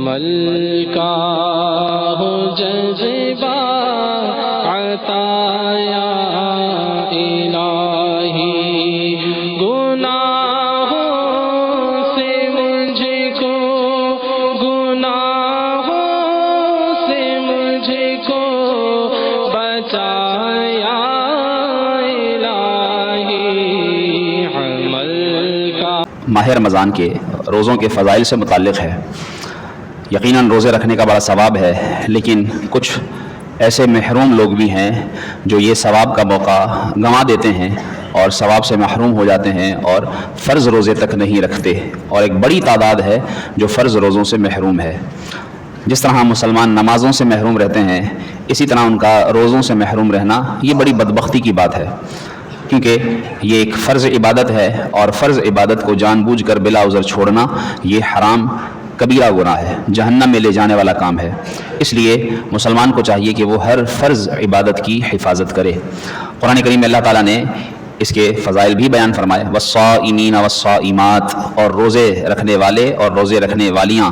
عمل کا ہو جذبہ عطا یا الہی، گناہوں سے مجھ کو، گناہوں سے مجھ کو بچایا الہی، عمل کا۔ ماہ رمضان کے روزوں کے فضائل سے متعلق ہے۔ یقیناً روزے رکھنے کا بڑا ثواب ہے، لیکن کچھ ایسے محروم لوگ بھی ہیں جو یہ ثواب کا موقع گنوا دیتے ہیں اور ثواب سے محروم ہو جاتے ہیں اور فرض روزے تک نہیں رکھتے، اور ایک بڑی تعداد ہے جو فرض روزوں سے محروم ہے۔ جس طرح مسلمان نمازوں سے محروم رہتے ہیں، اسی طرح ان کا روزوں سے محروم رہنا یہ بڑی بدبختی کی بات ہے، کیونکہ یہ ایک فرض عبادت ہے، اور فرض عبادت کو جان بوجھ کر بلا عذر چھوڑنا یہ حرام کبیرہ گناہ ہے، جہنم میں لے جانے والا کام ہے۔ اس لیے مسلمان کو چاہیے کہ وہ ہر فرض عبادت کی حفاظت کرے۔ قرآن کریم میں اللہ تعالیٰ نے اس کے فضائل بھی بیان فرمائے، والصائمین والصائمات، اور روزے رکھنے والے اور روزے رکھنے والیاں،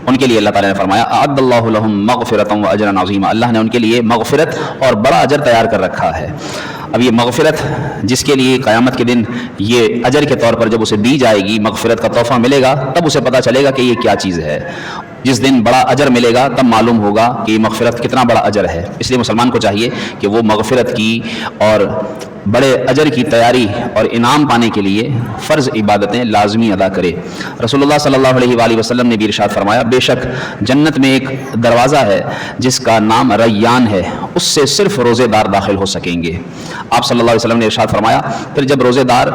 ان کے لیے اللہ تعالیٰ نے فرمایا اعد اللہ لہم مغفرۃ واجرا عظیما، اللہ نے ان کے لیے مغفرت اور بڑا اجر تیار کر رکھا ہے۔ اب یہ مغفرت جس کے لیے قیامت کے دن یہ اجر کے طور پر جب اسے دی جائے گی، مغفرت کا تحفہ ملے گا، تب اسے پتہ چلے گا کہ یہ کیا چیز ہے۔ جس دن بڑا اجر ملے گا تب معلوم ہوگا کہ یہ مغفرت کتنا بڑا اجر ہے۔ اس لیے مسلمان کو چاہیے کہ وہ مغفرت کی اور بڑے اجر کی تیاری اور انعام پانے کے لیے فرض عبادتیں لازمی ادا کرے۔ رسول اللہ صلی اللہ علیہ وآلہ وسلم نے بھی ارشاد فرمایا، بے شک جنت میں ایک دروازہ ہے جس کا نام ریان ہے، اس سے صرف روزے دار داخل ہو سکیں گے۔ آپ صلی اللہ علیہ وسلم نے ارشاد فرمایا، پھر جب روزے دار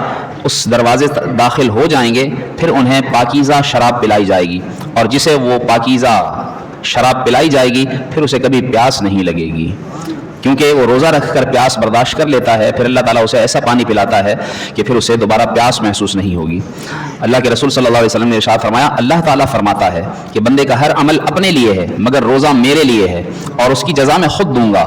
اس دروازے داخل ہو جائیں گے پھر انہیں پاکیزہ شراب پلائی جائے گی، اور جسے وہ پاکیزہ شراب پلائی جائے گی پھر اسے کبھی پیاس نہیں لگے گی، کیونکہ وہ روزہ رکھ کر پیاس برداشت کر لیتا ہے، پھر اللہ تعالیٰ اسے ایسا پانی پلاتا ہے کہ پھر اسے دوبارہ پیاس محسوس نہیں ہوگی۔ اللہ کے رسول صلی اللہ علیہ وسلم نے ارشاد فرمایا، اللہ تعالیٰ فرماتا ہے کہ بندے کا ہر عمل اپنے لیے ہے مگر روزہ میرے لیے ہے، اور اس کی جزا میں خود دوں گا۔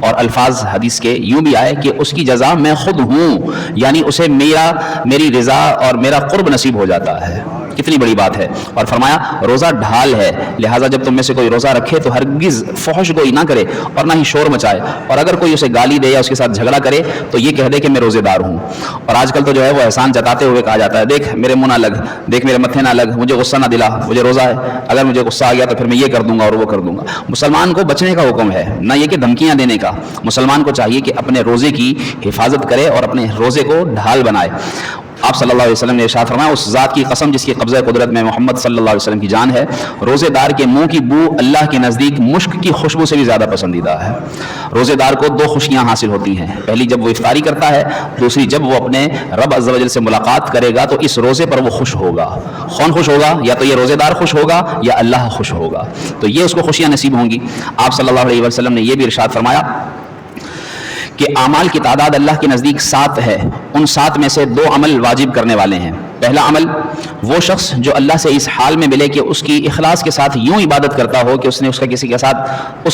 اور الفاظ حدیث کے یوں بھی آئے کہ اس کی جزا میں خود ہوں، یعنی اسے میری رضا اور میرا قرب نصیب ہو جاتا ہے۔ کتنی بڑی بات ہے۔ اور فرمایا روزہ ڈھال ہے، لہٰذا جب تم میں سے کوئی روزہ رکھے تو ہرگز فحش گوئی نہ کرے اور نہ ہی شور مچائے، اور اگر کوئی اسے گالی دے یا اس کے ساتھ جھگڑا کرے تو یہ کہہ دے کہ میں روزے دار ہوں۔ اور آج کل تو جو ہے وہ احسان جتاتے ہوئے کہا جاتا ہے، دیکھ میرے منہ نہ لگ، دیکھ میرے متھے نہ لگ، مجھے غصہ نہ دلا، مجھے روزہ ہے، اگر مجھے غصہ آ گیا تو پھر میں یہ کر دوں گا اور وہ کر دوں گا۔ مسلمان کو بچنے کا حکم ہے، نہ یہ کہ دھمکیاں دینے کا۔ مسلمان کو چاہیے کہ اپنے روزے کی حفاظت کرے اور اپنے روزے کو ڈھال بنائے۔ آپ صلی اللہ علیہ وسلم نے ارشاد فرمایا، اس ذات کی قسم جس کی قبضہ قدرت میں محمد صلی اللہ علیہ وسلم کی جان ہے، روزے دار کے منہ کی بو اللہ کے نزدیک مشک کی خوشبو سے بھی زیادہ پسندیدہ ہے۔ روزے دار کو دو خوشیاں حاصل ہوتی ہیں، پہلی جب وہ افطاری کرتا ہے، دوسری جب وہ اپنے رب عز و جل سے ملاقات کرے گا تو اس روزے پر وہ خوش ہوگا۔ کون خوش ہوگا؟ یا تو یہ روزے دار خوش ہوگا یا اللہ خوش ہوگا، تو یہ اس کو خوشیاں نصیب ہوں گی۔ آپ صلی اللہ علیہ وسلم نے یہ بھی ارشاد فرمایا کہ اعمال کی تعداد اللہ کے نزدیک 7 ہے، ان 7 میں سے 2 عمل واجب کرنے والے ہیں۔ پہلا عمل، وہ شخص جو اللہ سے اس حال میں ملے کہ اس کی اخلاص کے ساتھ یوں عبادت کرتا ہو کہ اس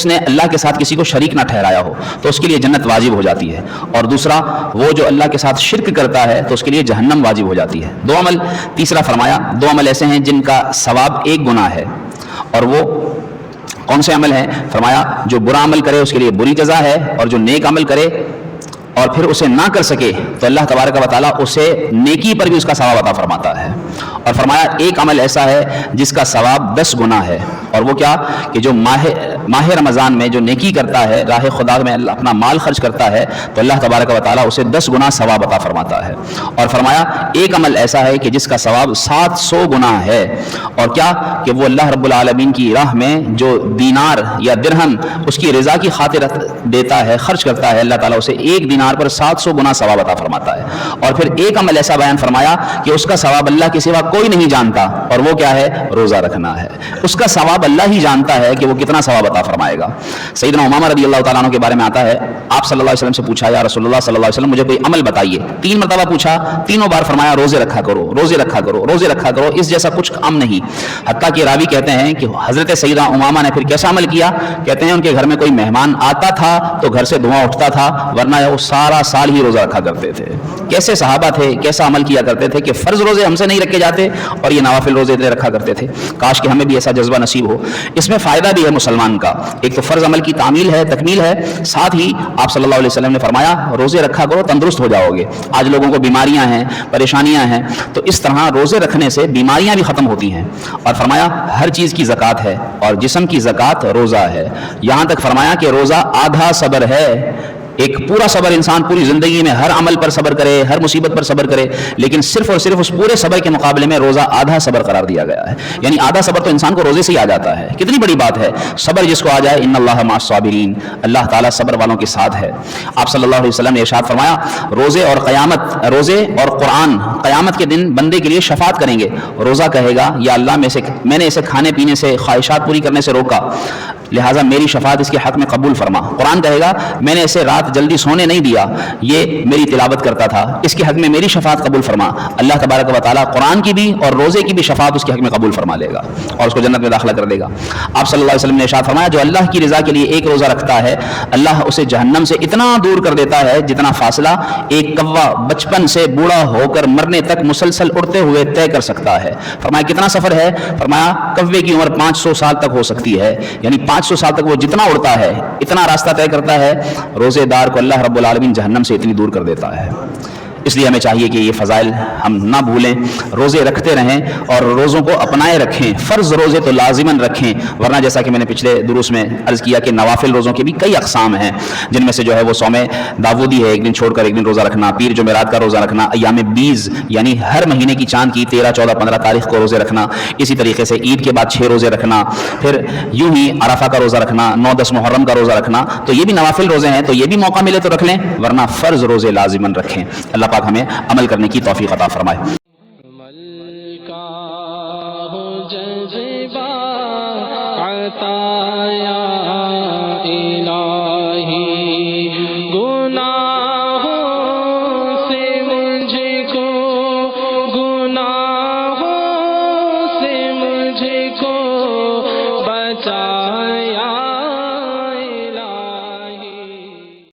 نے اللہ کے ساتھ کسی کو شریک نہ ٹھہرایا ہو، تو اس کے لیے جنت واجب ہو جاتی ہے۔ اور دوسرا، وہ جو اللہ کے ساتھ شرک کرتا ہے تو اس کے لیے جہنم واجب ہو جاتی ہے۔ 2 عمل۔ تیسرا فرمایا، 2 عمل ایسے ہیں جن کا ثواب 1 گنا ہے، اور وہ کون سے عمل ہیں؟ فرمایا، جو برا عمل کرے اس کے لیے بری جزا ہے، اور جو نیک عمل کرے اور پھر اسے نہ کر سکے تو اللہ تبارک و تعالیٰ اسے نیکی پر بھی اس کا ثواب عطا فرماتا ہے۔ اور فرمایا، 1 عمل ایسا ہے جس کا ثواب 10 گنا ہے، اور وہ کیا کہ جو ماہ رمضان میں جو نیکی کرتا ہے، راہ خدا میں اپنا مال خرچ کرتا ہے تو اللہ تبارک و تعالیٰ اسے 10 گنا ثواب عطا فرماتا ہے۔ اور فرمایا، 1 عمل ایسا ہے کہ جس کا ثواب 700 گنا ہے، اور کیا کہ وہ اللہ رب العالمین کی راہ میں جو دینار یا درہم اس کی رضا کی خاطر دیتا ہے، خرچ کرتا ہے، اللہ تعالیٰ اسے 1 دینار پر 700 گنا ثواب عطا فرماتا ہے۔ اور پھر 1 عمل ایسا بیان فرمایا کہ اس کا ثواب اللہ کے سوا کوئی نہیں جانتا، اور وہ کیا ہے؟ روزہ رکھنا ہے۔ اس کا ثواب اللہ ہی جانتا ہے کہ وہ کتنا ثواب عطا فرمائے گا۔ سیدنا امامہ رضی اللہ تعالیٰ عنہ کے بارے میں آتا ہے، آپ صلی اللہ علیہ وسلم سے پوچھا، یا رسول اللہ صلی اللہ علیہ وسلم مجھے کوئی عمل بتائیے۔ 3 مرتبہ پوچھا، تینوں بار فرمایا روزے رکھا کرو، روزے رکھا کرو، روزے رکھا کرو، اس جیسا کچھ عام نہیں۔ حتیٰ کہ راوی کہتے ہیں کہ حضرت سیدنا امامہ نے پھر کیسا عمل کیا؟ کہتے ہیں ان کے گھر میں کوئی مہمان آتا تھا تو گھر سے دھواں اٹھتا تھا، ورنہ وہ سارا سال ہی روزہ رکھا کرتے تھے۔ کیسے صحابہ تھے، کیسا عمل کیا کرتے تھے کہ فرض روزے ہم سے نہیں رکھے چلے جاتے اور یہ نوافل روزے رکھا کرتے تھے. کاش کہ ہمیں بھی ایسا جذبہ نصیب ہو. اس میں فائدہ بھی ہے مسلمان کا. ایک تو فرض عمل کی تعمیل ہے, تکمیل ہے, ساتھ ہی آپ صلی اللہ علیہ وسلم نے فرمایا روزے رکھا کرو تندرست ہو جاؤ گے. آج لوگوں کو بیماریاں ہیں, پریشانیاں ہیں, تو اس طرح روزے رکھنے سے بیماریاں بھی ختم ہوتی ہیں. اور فرمایا ہر چیز کی زکوٰۃ ہے اور جسم کی زکوٰۃ روزہ ہے. یہاں تک فرمایا کہ روزہ آدھا صبر ہے. ایک پورا صبر انسان پوری زندگی میں ہر عمل پر صبر کرے, ہر مصیبت پر صبر کرے, لیکن صرف اور صرف اس پورے صبر کے مقابلے میں روزہ آدھا صبر قرار دیا گیا ہے. یعنی آدھا صبر تو انسان کو روزے سے ہی آ جاتا ہے. کتنی بڑی بات ہے, صبر جس کو آ جائے, ان اللہ مع الصابرین, اللہ تعالیٰ صبر والوں کے ساتھ ہے. آپ صلی اللہ علیہ وسلم نے ارشاد فرمایا روزے اور قیامت, روزے اور قرآن قیامت کے دن بندے کے لیے شفاعت کریں گے. روزہ کہے گا یا اللہ میں نے اسے کھانے پینے سے, خواہشات پوری کرنے سے روکا, لہٰذا میری شفاعت اس کے حق میں قبول فرما. قرآن کہے گا میں نے اسے رات جلدی سونے نہیں دیا, یہ میری تلاوت کرتا تھا, اس کے حق میں میری شفاعت قبول فرما. اللہ تبارک و تعالیٰ قرآن کی بھی اور روزے کی بھی شفاعت اس کے حق میں قبول فرما لے گا اور اس کو جنت میں داخلہ کر دے گا. آپ صلی اللہ علیہ وسلم نے ارشاد فرمایا جو اللہ کی رضا کے لیے ایک روزہ رکھتا ہے اللہ اسے جہنم سے اتنا دور کر دیتا ہے جتنا فاصلہ ایک کوا بچپن سے بوڑھا ہو کر مرنے تک مسلسل اڑتے ہوئے طے کر سکتا ہے. فرمایا کتنا سفر ہے؟ فرمایا کوے کی عمر 500 سال تک ہو سکتی ہے. یعنی 500 سال تک وہ جتنا اڑتا ہے اتنا راستہ طے کرتا ہے. روزے دار کو اللہ رب العالمین جہنم سے اتنی دور کر دیتا ہے. اس لیے ہمیں چاہیے کہ یہ فضائل ہم نہ بھولیں, روزے رکھتے رہیں اور روزوں کو اپنائے رکھیں. فرض روزے تو لازماً رکھیں, ورنہ جیسا کہ میں نے پچھلے دروس میں عرض کیا کہ نوافل روزوں کے بھی کئی اقسام ہیں, جن میں سے جو ہے وہ صوم داودی ہے, ایک دن چھوڑ کر ایک دن روزہ رکھنا, پیر جمعرات کا روزہ رکھنا, ایام بیز یعنی ہر مہینے کی چاند کی 13, 14, 15 تاریخ کو روزے رکھنا, اسی طریقے سے عید کے بعد 6 روزے رکھنا, پھر یوں ہی عرفہ کا روزہ رکھنا, 9, 10 محرم کا روزہ رکھنا. تو یہ بھی نوافل روزے ہیں, تو یہ بھی موقع ملے تو رکھ لیں, ورنہ فرض روزے لازماً رکھیں. اللہ پاک ہمیں عمل کرنے کی توفیق عطا فرمائے. عمل کا ہو جذبہ عطایا الہی, گناہوں سے مجھ کو, گناہوں سے مجھ کو بچا